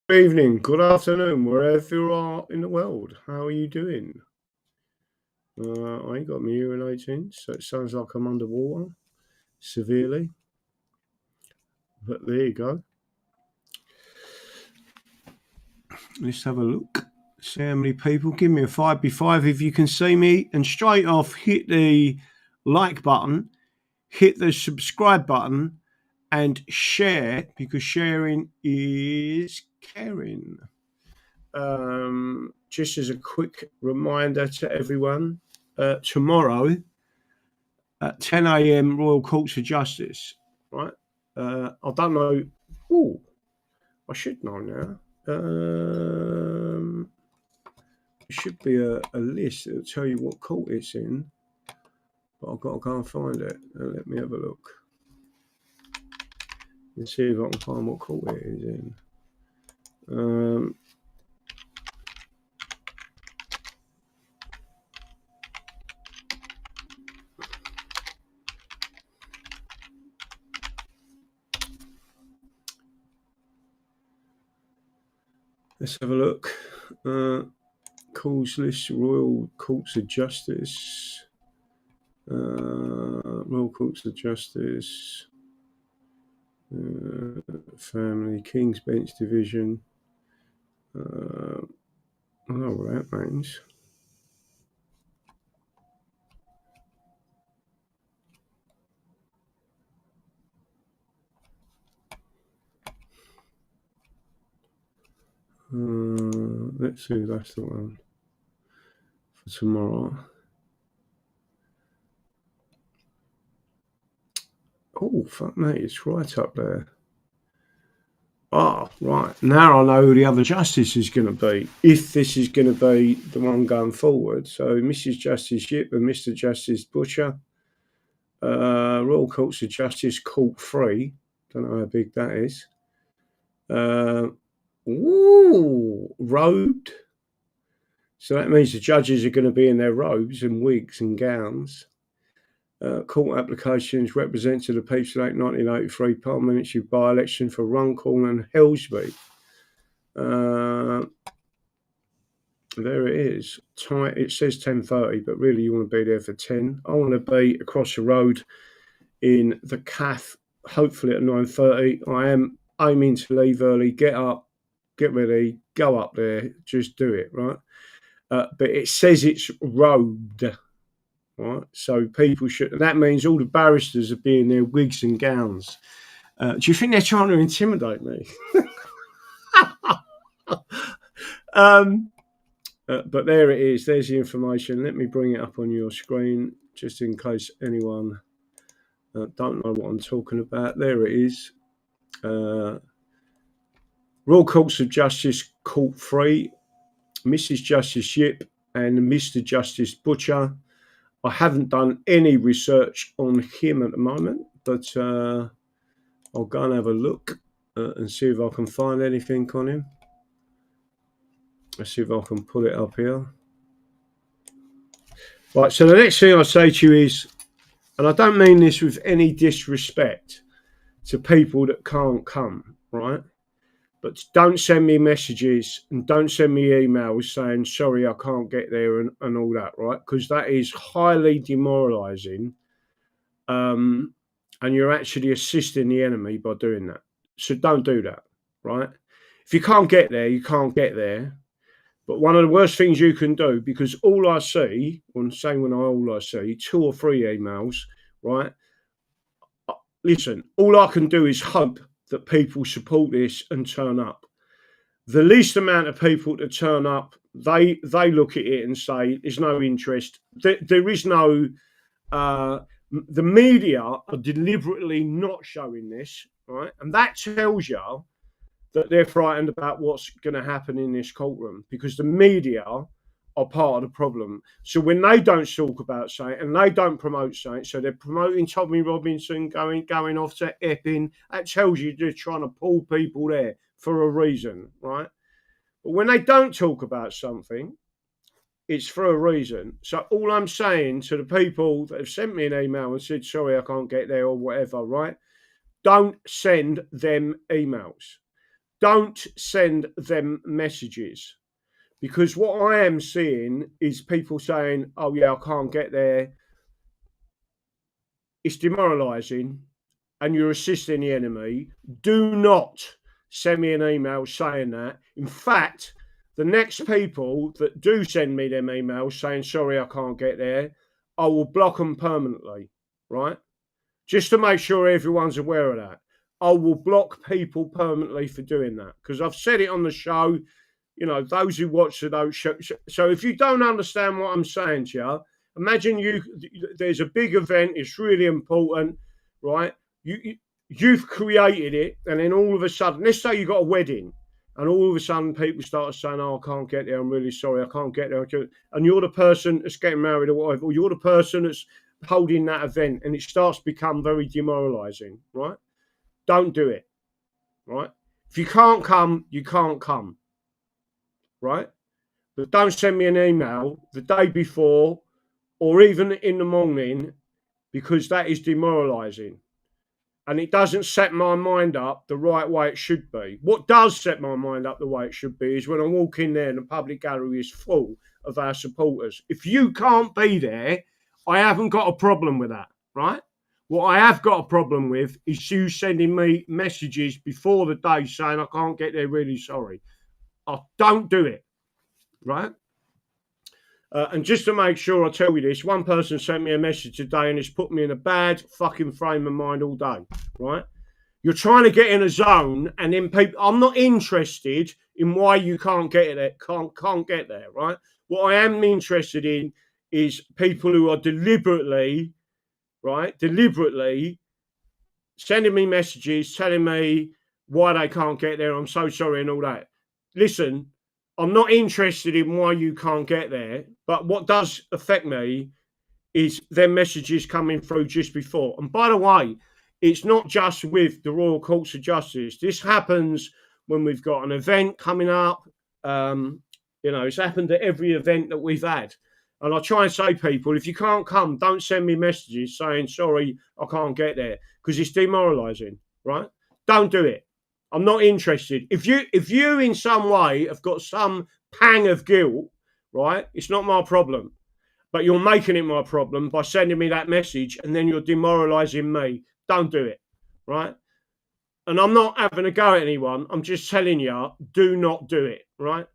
Good evening, good afternoon, wherever you are in the world. How are you doing? I ain't got my hearing aids in, so it sounds like I'm underwater severely. But there you go. Let's have a look. See how many people. Give me a 5x5 if you can see me. And straight off, hit the like button, hit the subscribe button, and share because sharing is caring. Just as a quick reminder to everyone, tomorrow at 10 a.m. Royal Courts of Justice, right? I don't know. Oh, I should know now. There should be a list that'll tell you what court it's in, but I've got to go and find it. Let me have a look and see if I can find what court it is in. Let's have a look. Calls list, Royal Courts of Justice. Royal Courts of Justice. Family, King's Bench Division. I don't know what that means. Let's see if that's the one for tomorrow. Oh, fuck me, it's right up there. Oh, right. Now I know who the other justice is going to be, if this is going to be the one going forward. So Mrs. Justice Yip and Mr. Justice Butcher. Royal Courts of Justice, Court 3. Don't know how big that is. Robed. So that means the judges are going to be in their robes and wigs and gowns. Court applications represent to the People Act 1983 parliamentary by-election for Runcorn and Helsby. There it is. It says 10:30, but really you want to be there for 10. I want to be across the road in the Cath, hopefully at 9:30. I am aiming to leave early, get up, get ready, go up there, just do it, right? But it says it's robed, right? So people should, that means all the barristers are being their wigs and gowns. Do you think they're trying to intimidate me? But there it is. There's the information. Let me bring it up on your screen just in case anyone don't know what I'm talking about. There it is. Royal Courts of Justice, Court 3, Mrs. Justice Yip and Mr. Justice Butcher. I haven't done any research on him at the moment, but I'll go and have a look and see if I can find anything on him. Let's see if I can pull it up here. Right, so the next thing I say to you is, and I don't mean this with any disrespect to people that can't come, right? But don't send me messages and don't send me emails saying, sorry, I can't get there and all that, right? Because that is highly demoralizing. And you're actually assisting the enemy by doing that. So don't do that, right? If you can't get there, you can't get there. But one of the worst things you can do, because all I see, when I see 2 or 3 emails, right? Listen, all I can do is hope that people support this and turn up. The least amount of people to turn up, they look at it and say, there's no interest. There is no, the media are deliberately not showing this, right? And that tells you that they're frightened about what's going to happen in this courtroom because the media are part of the problem. So when they don't talk about something and they don't promote something, so they're promoting Tommy Robinson going off to Epping, that tells you they're trying to pull people there for a reason, right? But when they don't talk about something, it's for a reason. So all I'm saying to the people that have sent me an email and said, sorry, I can't get there or whatever, right? Don't send them emails. don't send them messages, because what I am seeing is people saying, oh yeah, I can't get there. It's demoralising and you're assisting the enemy. Do not send me an email saying that. In fact, the next people that do send me them emails saying, sorry, I can't get there, I will block them permanently, right? Just to make sure everyone's aware of that. I will block people permanently for doing that, because I've said it on the show. You know, those who watch those shows. So if you don't understand what I'm saying to you, imagine there's a big event, it's really important, right? You've created it, and then all of a sudden, let's say you've got a wedding, and all of a sudden people start saying, oh, I can't get there, I'm really sorry, I can't get there. And you're the person that's getting married or whatever, or you're the person that's holding that event, and it starts to become very demoralising, right? Don't do it, right? If you can't come, you can't come, right? But don't send me an email the day before or even in the morning, because that is demoralising. And it doesn't set my mind up the right way it should be. What does set my mind up the way it should be is when I walk in there and the public gallery is full of our supporters. If you can't be there, I haven't got a problem with that, right? What I have got a problem with is you sending me messages before the day saying I can't get there, really sorry. Don't do it, right? And just to make sure I tell you this, one person sent me a message today and it's put me in a bad fucking frame of mind all day, right? You're trying to get in a zone, and then people, I'm not interested in why you can't get there, can't get there, right? What I am interested in is people who are deliberately sending me messages telling me why they can't get there. I'm so sorry and all that. Listen, I'm not interested in why you can't get there, but what does affect me is their messages coming through just before. And by the way, it's not just with the Royal Courts of Justice. This happens when we've got an event coming up. It's happened at every event that we've had. And I try and say, people, if you can't come, don't send me messages saying, sorry, I can't get there, because it's demoralising, right? Don't do it. I'm not interested. If you in some way have got some pang of guilt, right, it's not my problem. But you're making it my problem by sending me that message, and then you're demoralising me. Don't do it, right? And I'm not having a go at anyone. I'm just telling you, do not do it, right?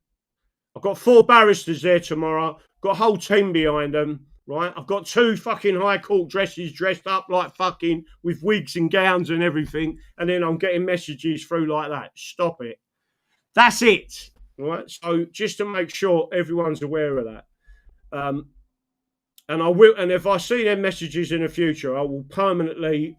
I've got 4 barristers there tomorrow. Got a whole team behind them, right? I've got 2 fucking high court dresses dressed up like fucking with wigs and gowns and everything, and then I'm getting messages through like that. Stop it. That's it, right? So just to make sure everyone's aware of that. And I will, and if I see them messages in the future, I will permanently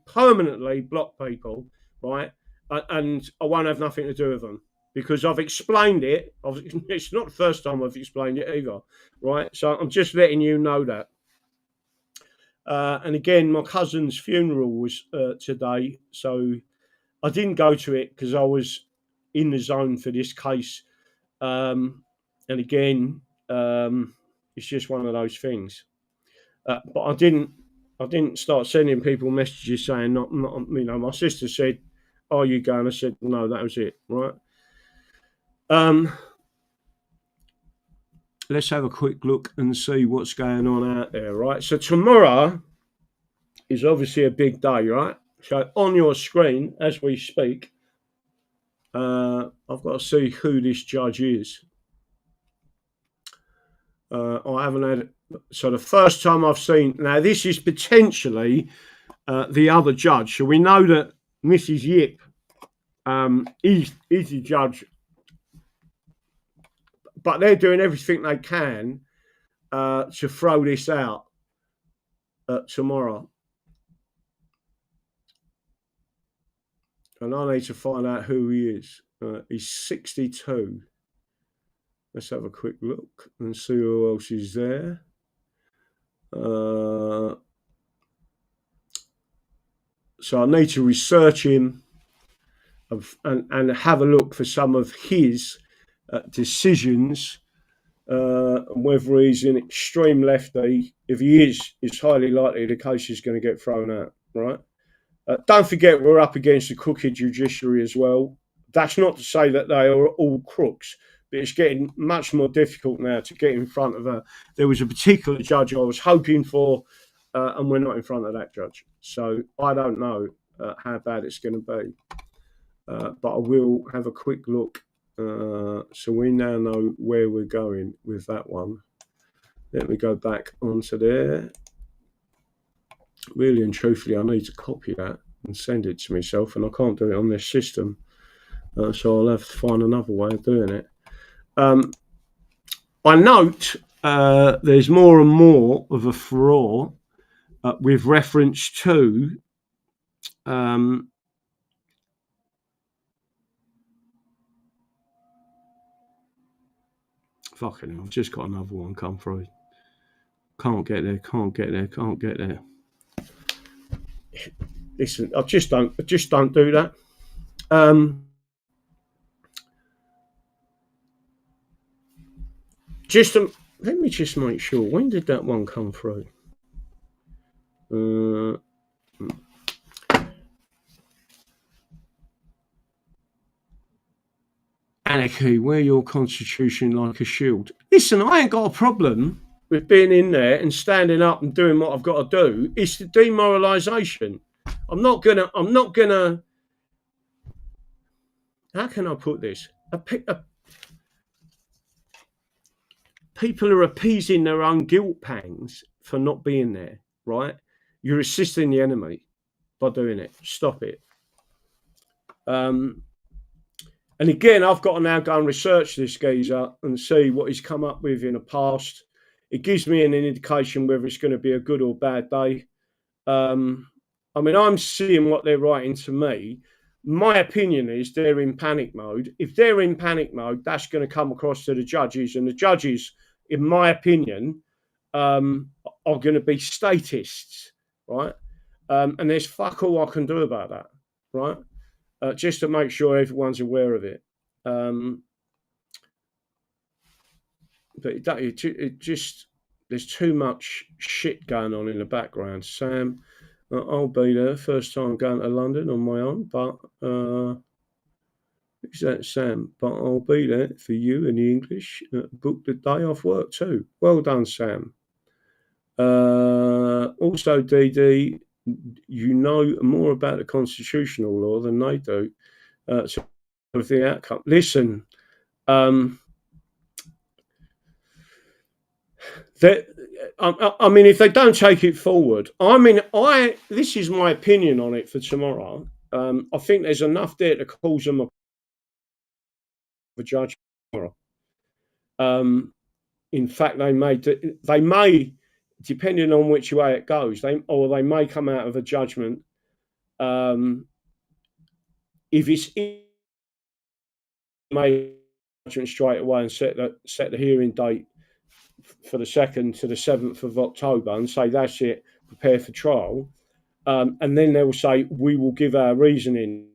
block people, right? And I won't have nothing to do with them, because I've explained it. It's not the first time I've explained it either, right? So I'm just letting you know that. And again, my cousin's funeral was today, so I didn't go to it because I was in the zone for this case. And again, it's just one of those things. But I didn't start sending people messages saying not. My sister said, "Are you going?" I said, "No, that was it." Right. Let's have a quick look and see what's going on out there. Right. So tomorrow is obviously a big day, right? So on your screen as we speak, I've got to see who this judge is. I haven't had. So the first time I've seen, now this is potentially the other judge. So we know that Mrs. Yip is the judge, but they're doing everything they can to throw this out tomorrow. And I need to find out who he is. He's 62. Let's have a quick look and see who else is there. So I need to research him and have a look for some of his decisions, whether he's an extreme lefty. If he is, it's highly likely the case is going to get thrown out, right? Don't forget, we're up against the crooked judiciary as well. That's not to say that they are all crooks, but it's getting much more difficult now to get in front of a. There was a particular judge I was hoping for, and we're not in front of that judge. So I don't know how bad it's going to be, but I will have a quick look. So we now know where we're going with that one. Let me go back onto there. Really and truthfully, I need to copy that and send it to myself, and I can't do it on this system. So I'll have to find another way of doing it. I note there's more and more of a furore with reference to fucking hell, I've just got another one come through. Can't get there. Listen, I just don't do that. Let me just make sure. When did that one come through? Anarchy, wear your constitution like a shield. Listen, I ain't got a problem with being in there and standing up and doing what I've got to do. It's the demoralisation. I'm not gonna. How can I put this? People are appeasing their own guilt pangs for not being there, right? You're assisting the enemy by doing it. Stop it. And again, I've got to now go and research this geezer and see what he's come up with in the past. It gives me an indication whether it's going to be a good or bad day. I mean, I'm seeing what they're writing to me. My opinion is they're in panic mode. If they're in panic mode, that's going to come across to the judges. And the judges, in my opinion, are going to be statists, right? And there's fuck all I can do about that, right? Just to make sure everyone's aware of it. But it just, there's too much shit going on in the background. Sam, I'll be there. First time going to London on my own, but is that Sam? But I'll be there for you in the English. Book the day off work too. Well done, Sam. Also, DD, you know more about the constitutional law than they do. So of the outcome. Listen, I mean, if they don't take it forward, this is my opinion on it for tomorrow. I think there's enough there to cause them a judge tomorrow. In fact, they may, depending on which way it goes, they may come out of a judgment. If it's made judgment straight away and set the hearing date for the 2nd to the 7th of October and say that's it, prepare for trial, and then they will say we will give our reasoning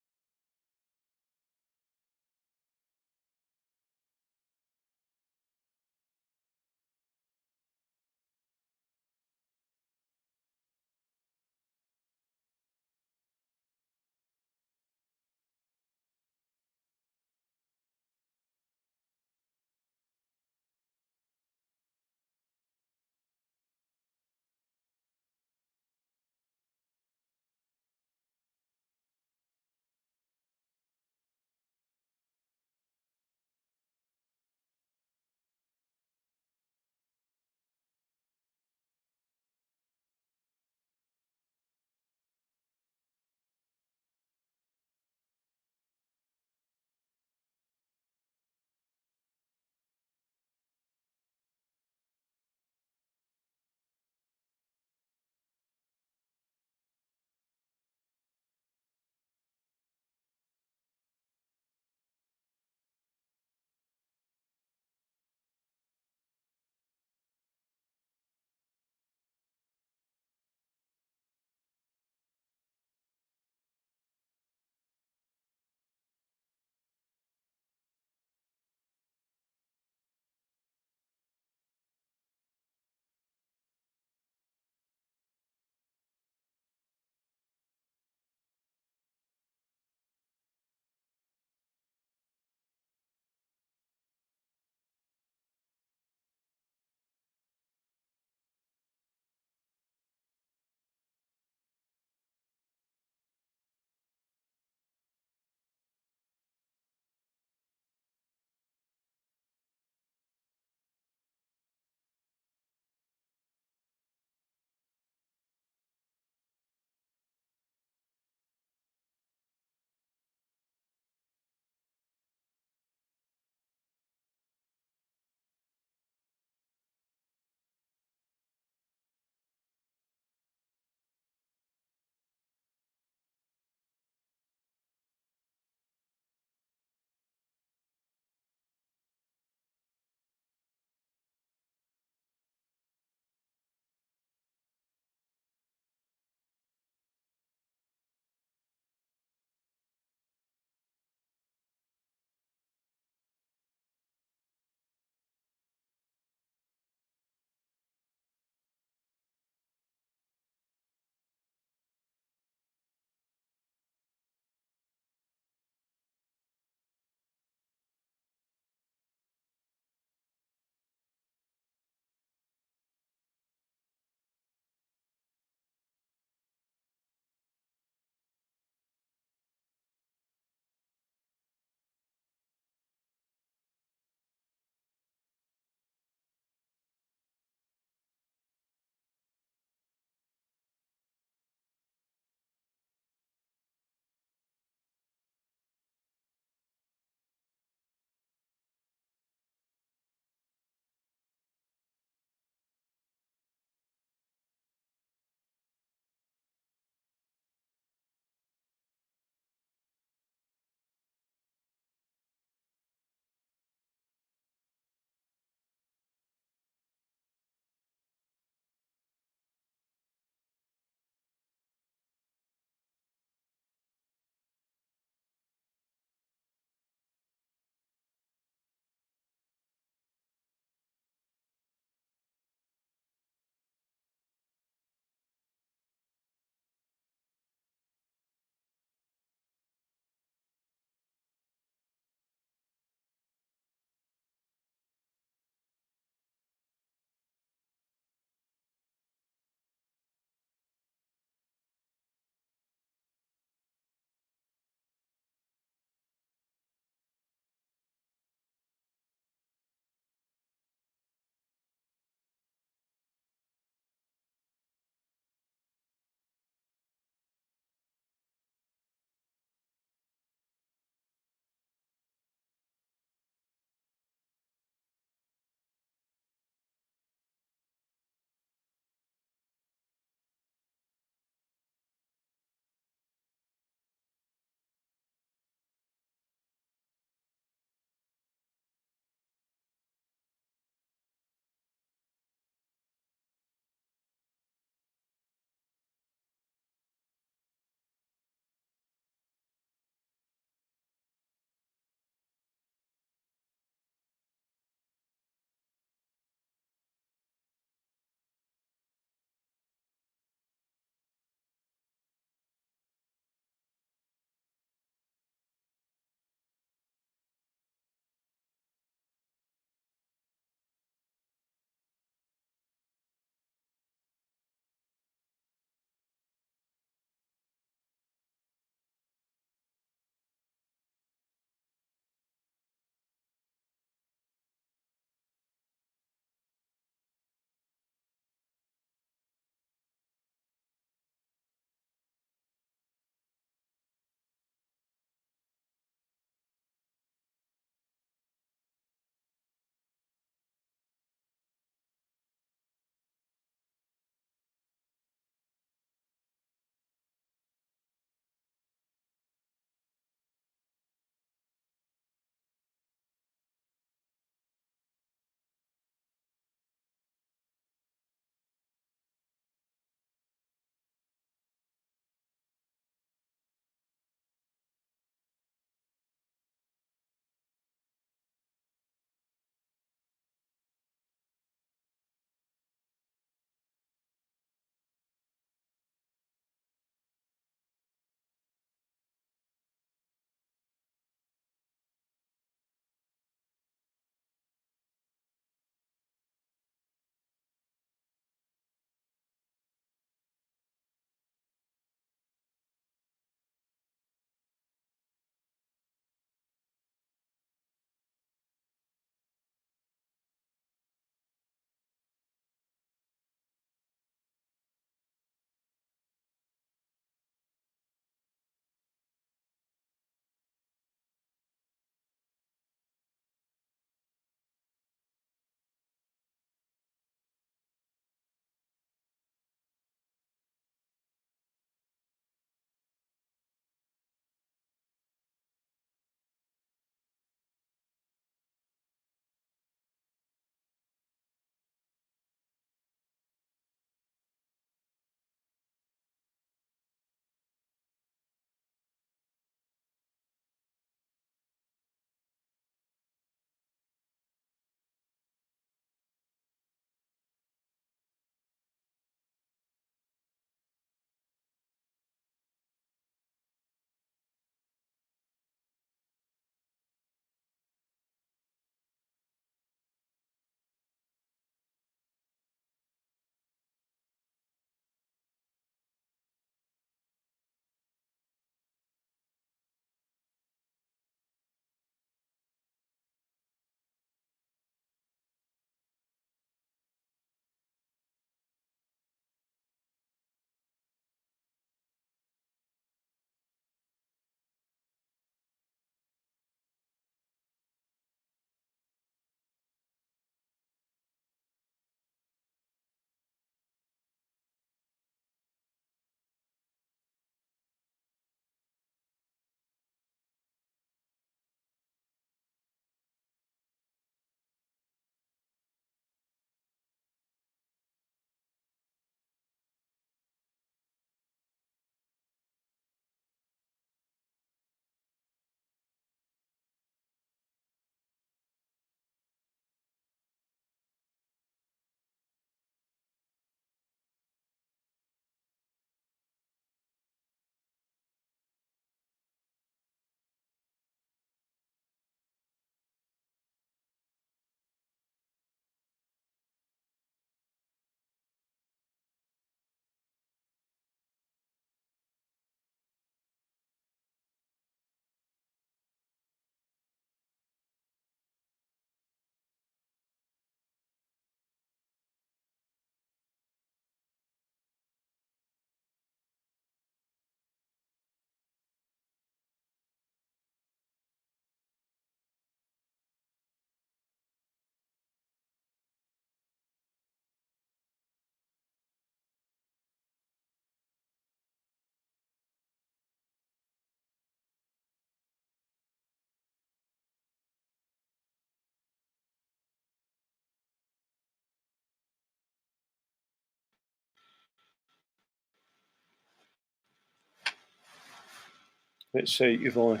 Let's see if I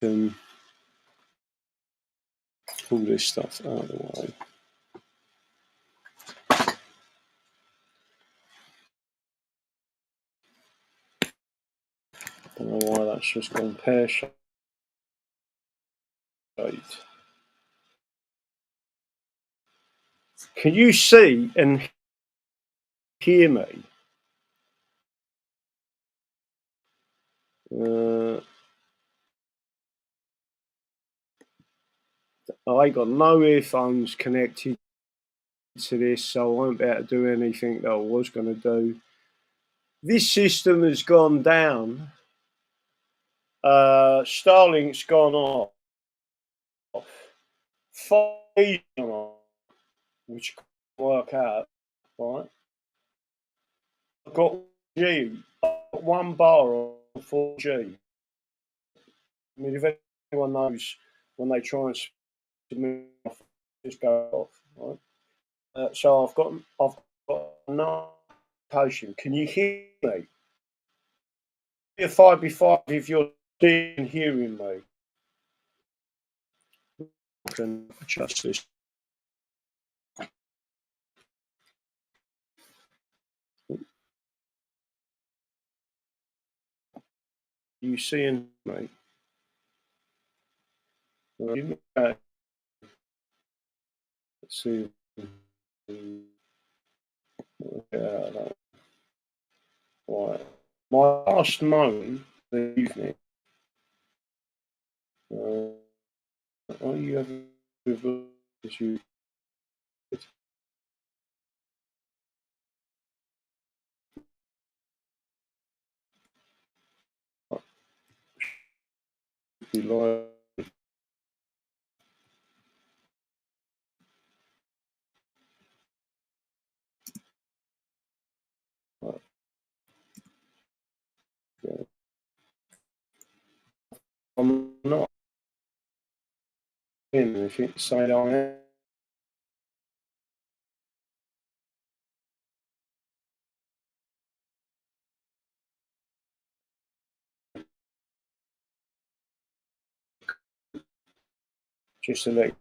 can pull this stuff out of the way. I don't know why that's just gone pear-shaped. Can you see and hear me? I ain't got no earphones connected to this, so I won't be able to do anything that I was going to do. This system has gone down. Starlink's gone off. 5G's gone off, which can't work out, right? I've got one bar on 4G. I mean, if anyone knows when they try and submit, just go off, right? So I've got no notification. Can you hear me? A 5x5 if you're seeing and hearing me. I can adjust this. You seeing me? Let's see. Right. My last moan the evening. Are you ever as you be like? Yeah. I'm not in if it say I am. Just to let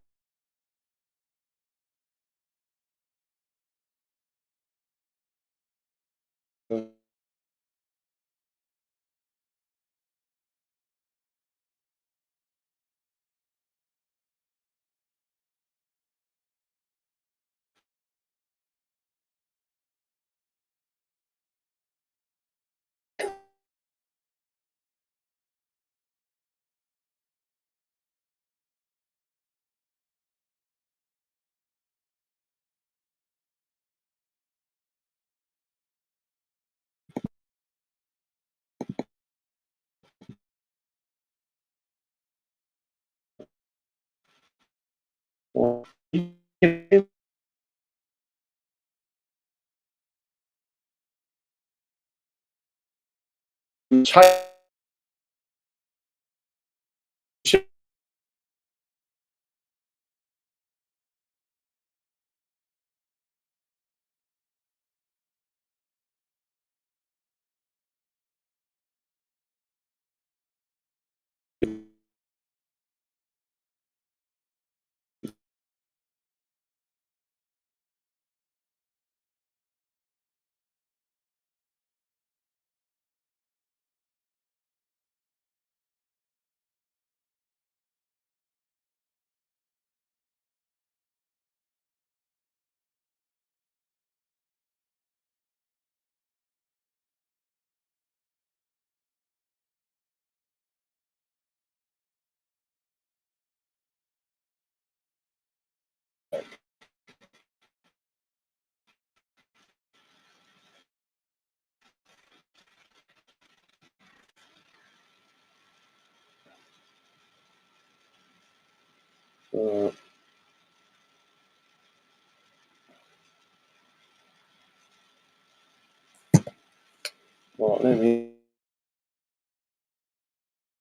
right, let me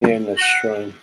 end the stream.